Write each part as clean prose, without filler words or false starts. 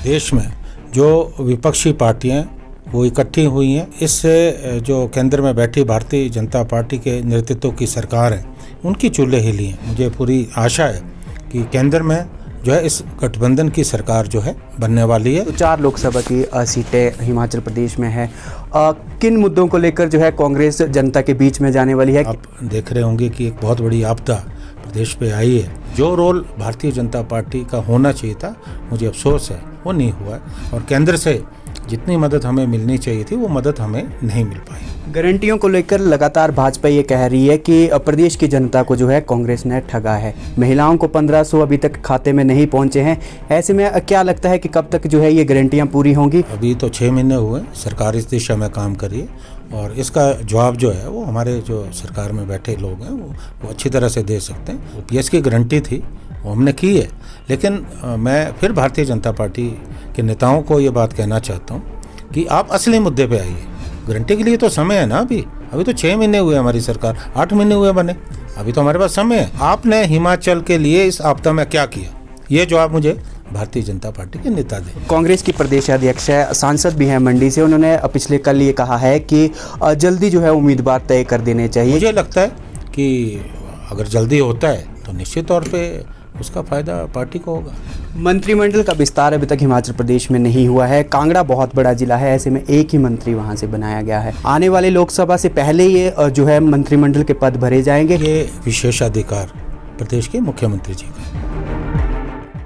देश में जो विपक्षी पार्टियां वो इकट्ठी हुई हैं, इससे जो केंद्र में बैठी भारतीय जनता पार्टी के नेतृत्व की सरकार है उनकी चूल्हे हिली हैं। मुझे पूरी आशा है कि केंद्र में जो है इस गठबंधन की सरकार जो है बनने वाली है। तो 4 लोकसभा की सीटें हिमाचल प्रदेश में है। किन मुद्दों को लेकर जो है कांग्रेस जनता के बीच में जाने वाली है? आप देख रहे होंगे कि एक बहुत बड़ी आपदा प्रदेश पे आई है। जो रोल भारतीय जनता पार्टी का होना चाहिए था, मुझे अफसोस है वो नहीं हुआ है, और केंद्र से जितनी मदद हमें मिलनी चाहिए थी वो मदद हमें नहीं मिल पाई। गारंटियों को लेकर लगातार भाजपा ये कह रही है कि प्रदेश की जनता को जो है कांग्रेस ने ठगा है। महिलाओं को 1500 अभी तक खाते में नहीं पहुंचे हैं। ऐसे में क्या लगता है कि कब तक जो है ये गारंटियां पूरी होंगी? अभी तो 6 महीने हुए, सरकार इस दिशा में काम करी है, और इसका जवाब जो है वो हमारे जो सरकार में बैठे लोग हैं वो अच्छी तरह से दे सकते हैं। OPS की गारंटी थी वो हमने की है, लेकिन मैं फिर भारतीय जनता पार्टी के नेताओं को ये बात कहना चाहता हूँ कि आप असली मुद्दे पे आइए। गारंटी के लिए तो समय है ना, अभी तो 6 महीने हुए हमारी सरकार, 8 महीने हुए बने, अभी तो हमारे पास समय है। आपने हिमाचल के लिए इस आपदा में क्या किया, ये जवाब मुझे भारतीय जनता पार्टी के नेता दे। कांग्रेस की प्रदेश अध्यक्ष है, सांसद भी हैं मंडी से, उन्होंने पिछले कल ये कहा है कि जल्दी जो है उम्मीदवार तय कर देने चाहिए। मुझे लगता है कि अगर जल्दी होता है तो निश्चित तौर पे उसका फायदा पार्टी को होगा। मंत्रिमंडल का विस्तार अभी तक हिमाचल प्रदेश में नहीं हुआ है। कांगड़ा बहुत बड़ा जिला है, ऐसे में एक ही मंत्री वहां से बनाया गया है। आने वाले लोकसभा से पहले ये जो है मंत्रिमंडल के पद भरे जाएंगे। ये विशेषाधिकार प्रदेश के मुख्यमंत्री जी का।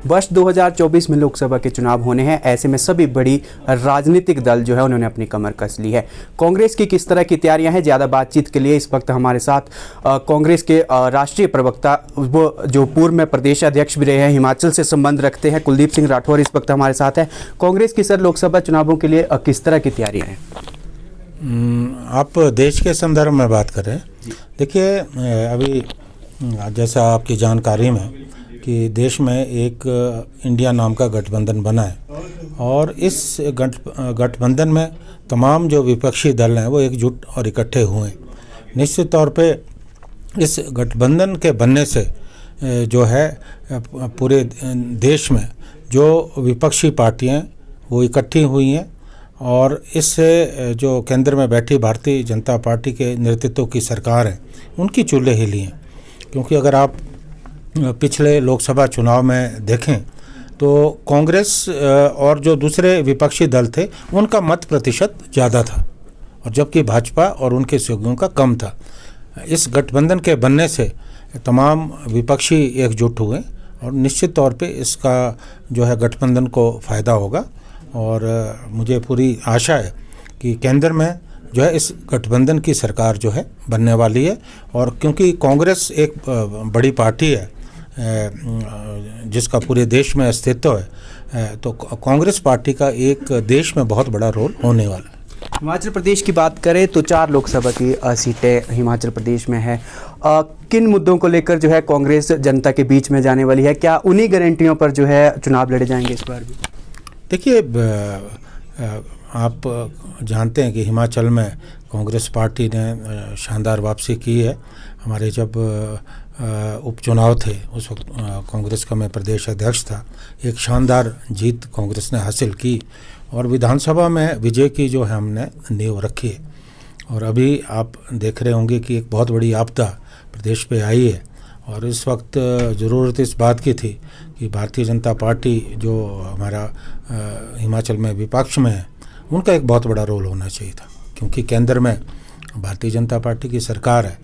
वर्ष 2024 में लोकसभा के चुनाव होने हैं, ऐसे में सभी बड़ी राजनीतिक दल जो है उन्होंने अपनी कमर कस ली है। कांग्रेस की किस तरह की तैयारियां हैं, ज़्यादा बातचीत के लिए इस वक्त हमारे साथ कांग्रेस के राष्ट्रीय प्रवक्ता, वो जो पूर्व में प्रदेश अध्यक्ष भी रहे हैं, हिमाचल से संबंध रखते हैं, कुलदीप सिंह राठौर इस वक्त हमारे साथ है। कांग्रेस की सर लोकसभा चुनावों के लिए किस तरह की तैयारियाँ हैं? आप देश के संदर्भ में बात करें, देखिए अभी जैसा आपकी जानकारी में कि देश में एक इंडिया नाम का गठबंधन बना है, और इस गठबंधन में तमाम जो विपक्षी दल हैं वो एकजुट और इकट्ठे हुए हैं। निश्चित तौर पे इस गठबंधन के बनने से जो है पूरे देश में जो विपक्षी पार्टियां वो इकट्ठी हुई हैं, और इससे जो केंद्र में बैठी भारतीय जनता पार्टी के नेतृत्व की सरकार है उनकी चूल्हे हिली हैं। क्योंकि अगर आप पिछले लोकसभा चुनाव में देखें तो कांग्रेस और जो दूसरे विपक्षी दल थे उनका मत प्रतिशत ज़्यादा था, और जबकि भाजपा और उनके सहयोगियों का कम था। इस गठबंधन के बनने से तमाम विपक्षी एकजुट हुए, और निश्चित तौर पे इसका जो है गठबंधन को फ़ायदा होगा, और मुझे पूरी आशा है कि केंद्र में जो है इस गठबंधन की सरकार जो है बनने वाली है। और क्योंकि कांग्रेस एक बड़ी पार्टी है जिसका पूरे देश में अस्तित्व है, तो कांग्रेस पार्टी का एक देश में बहुत बड़ा रोल होने वाला है। हिमाचल प्रदेश की बात करें तो 4 लोकसभा की सीटें हिमाचल प्रदेश में है। किन मुद्दों को लेकर जो है कांग्रेस जनता के बीच में जाने वाली है? क्या उन्हीं गारंटियों पर जो है चुनाव लड़े जाएंगे इस बार भी? देखिए, आप जानते हैं कि हिमाचल में कांग्रेस पार्टी ने शानदार वापसी की है। हमारे जब उपचुनाव थे उस वक्त कांग्रेस का मैं प्रदेश अध्यक्ष था, एक शानदार जीत कांग्रेस ने हासिल की, और विधानसभा में विजय की जो है हमने नींव रखी है। और अभी आप देख रहे होंगे कि एक बहुत बड़ी आपदा प्रदेश पे आई है, और इस वक्त ज़रूरत इस बात की थी कि भारतीय जनता पार्टी जो हमारा हिमाचल में विपक्ष में है उनका एक बहुत बड़ा रोल होना चाहिए था, क्योंकि केंद्र में भारतीय जनता पार्टी की सरकार है।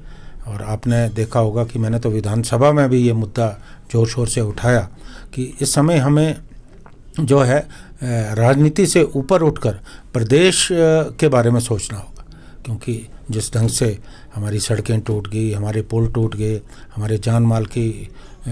और आपने देखा होगा कि मैंने तो विधानसभा में भी ये मुद्दा जोर शोर से उठाया कि इस समय हमें जो है राजनीति से ऊपर उठकर प्रदेश के बारे में सोचना होगा, क्योंकि जिस ढंग से हमारी सड़कें टूट गई, हमारे पुल टूट गए, हमारे जान माल की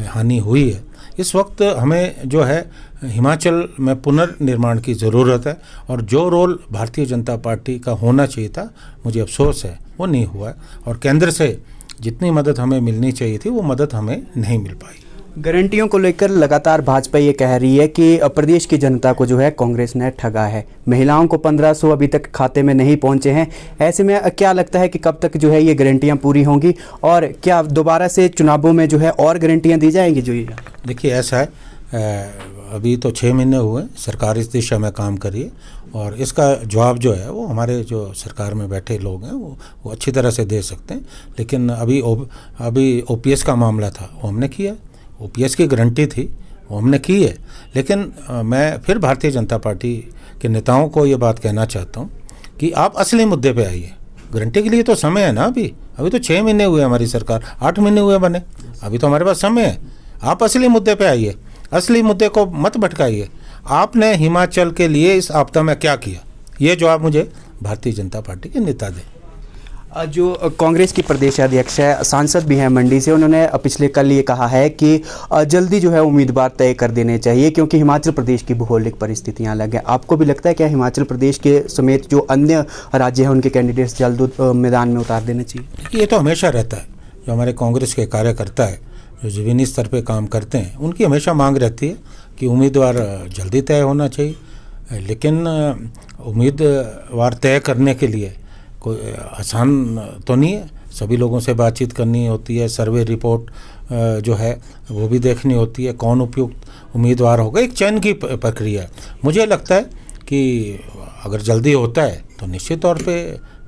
हानि हुई है, इस वक्त हमें जो है हिमाचल में पुनर्निर्माण की ज़रूरत है। और जो रोल भारतीय जनता पार्टी का होना चाहिए था, मुझे अफसोस है वो नहीं हुआ है, और केंद्र से जितनी मदद हमें मिलनी चाहिए थी वो मदद हमें नहीं मिल पाई। गारंटियों को लेकर लगातार भाजपा ये कह रही है कि प्रदेश की जनता को जो है कांग्रेस ने ठगा है। महिलाओं को 1500 अभी तक खाते में नहीं पहुंचे हैं। ऐसे में क्या लगता है कि कब तक जो है ये गारंटियां पूरी होंगी, और क्या दोबारा से चुनावों में जो है और गारंटियां दी जाएंगी? जो ये देखिए, ऐसा है अभी तो 6 महीने हुए, सरकार इस दिशा में काम करी है और इसका जवाब जो है वो हमारे जो सरकार में बैठे लोग हैं वो अच्छी तरह से दे सकते हैं। लेकिन अभी ओपीएस का मामला था, वो हमने किया, ओपीएस की गारंटी थी, वो हमने की है। लेकिन मैं फिर भारतीय जनता पार्टी के नेताओं को ये बात कहना चाहता हूँ कि आप असली मुद्दे पे आइए। गारंटी के लिए तो समय है ना, अभी तो 6 महीने हुए हमारी सरकार, 8 महीने हुए बने, अभी तो हमारे पास समय है। आप असली मुद्दे पे आइए, असली मुद्दे को मत भटकाइए। आपने हिमाचल के लिए इस आपदा में क्या किया, ये जवाब मुझे भारतीय जनता पार्टी के नेता दें। जो कांग्रेस की प्रदेश अध्यक्ष है, सांसद भी हैं मंडी से, उन्होंने पिछले कल ये कहा है कि जल्दी जो है उम्मीदवार तय कर देने चाहिए क्योंकि हिमाचल प्रदेश की भौगोलिक परिस्थितियां अलग हैं। आपको भी लगता है क्या हिमाचल प्रदेश के समेत जो अन्य राज्य हैं उनके कैंडिडेट्स जल्द मैदान में उतार देने चाहिए? ये तो हमेशा रहता है, जो हमारे कांग्रेस के कार्यकर्ता है जो ज़मीनी स्तर पे काम करते हैं, उनकी हमेशा मांग रहती है कि उम्मीदवार जल्दी तय होना चाहिए। लेकिन उम्मीदवार तय करने के लिए कोई आसान तो नहीं है, सभी लोगों से बातचीत करनी होती है, सर्वे रिपोर्ट जो है वो भी देखनी होती है, कौन उपयुक्त उम्मीदवार होगा, एक चयन की प्रक्रिया है। मुझे लगता है कि अगर जल्दी होता है तो निश्चित तौर पे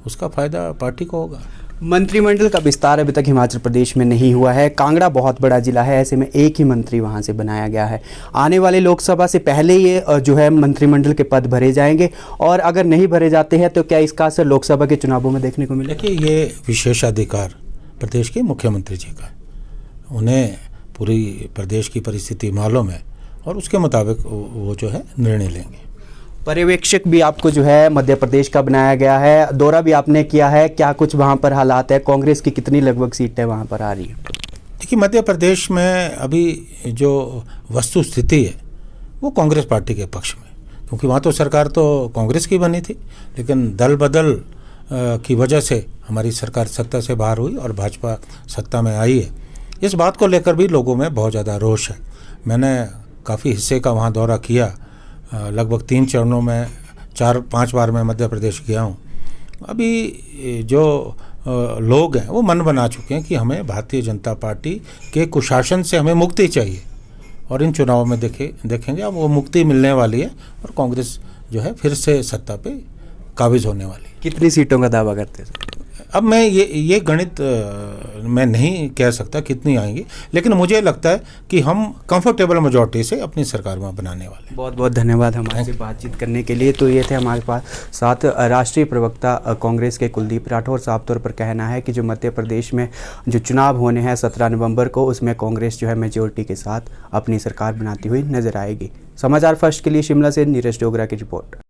उसका फ़ायदा पार्टी को होगा। मंत्रिमंडल का विस्तार अभी तक हिमाचल प्रदेश में नहीं हुआ है। कांगड़ा बहुत बड़ा जिला है, ऐसे में एक ही मंत्री वहां से बनाया गया है। आने वाले लोकसभा से पहले ये जो है मंत्रिमंडल के पद भरे जाएंगे और अगर नहीं भरे जाते हैं तो क्या इसका असर लोकसभा के चुनावों में देखने को मिलेगा? देखिए, ये विशेषाधिकार प्रदेश के मुख्यमंत्री जी का है, उन्हें पूरी प्रदेश की परिस्थिति मालूम है और उसके मुताबिक वो जो है निर्णय लेंगे। पर्यवेक्षक भी आपको जो है मध्य प्रदेश का बनाया गया है, दौरा भी आपने किया है, क्या कुछ वहाँ पर हालात है? कांग्रेस की कितनी लगभग सीटें वहाँ पर आ रही है? देखिए, मध्य प्रदेश में अभी जो वस्तु स्थिति है वो कांग्रेस पार्टी के पक्ष में, क्योंकि वहाँ तो सरकार तो कांग्रेस की बनी थी, लेकिन दल बदल की वजह से हमारी सरकार सत्ता से बाहर हुई और भाजपा सत्ता में आई है। इस बात को लेकर भी लोगों में बहुत ज़्यादा रोष है। मैंने काफ़ी हिस्से का वहाँ दौरा किया, लगभग 3 चरणों में 4-5 बार मैं मध्य प्रदेश गया हूँ। अभी जो लोग हैं वो मन बना चुके हैं कि हमें भारतीय जनता पार्टी के कुशासन से हमें मुक्ति चाहिए और इन चुनावों में देखेंगे अब वो मुक्ति मिलने वाली है और कांग्रेस जो है फिर से सत्ता पे काबिज होने वाली है। कितनी सीटों का दावा करते हैं? अब मैं ये गणित मैं नहीं कह सकता कितनी आएंगी, लेकिन मुझे लगता है कि हम कंफर्टेबल मेजॉरिटी से अपनी सरकार में बनाने वाले हैं। बहुत बहुत धन्यवाद हमारे से बातचीत करने के लिए। तो ये थे हमारे पास साथ राष्ट्रीय प्रवक्ता कांग्रेस के कुलदीप राठौर। साफ तौर पर कहना है कि जो मध्य प्रदेश में जो चुनाव होने हैं 17 नवंबर को, उसमें कांग्रेस जो है मेजोरिटी के साथ अपनी सरकार बनाती हुई नजर आएगी। समाचार फर्स्ट के लिए शिमला से नीरज डोगरा की रिपोर्ट।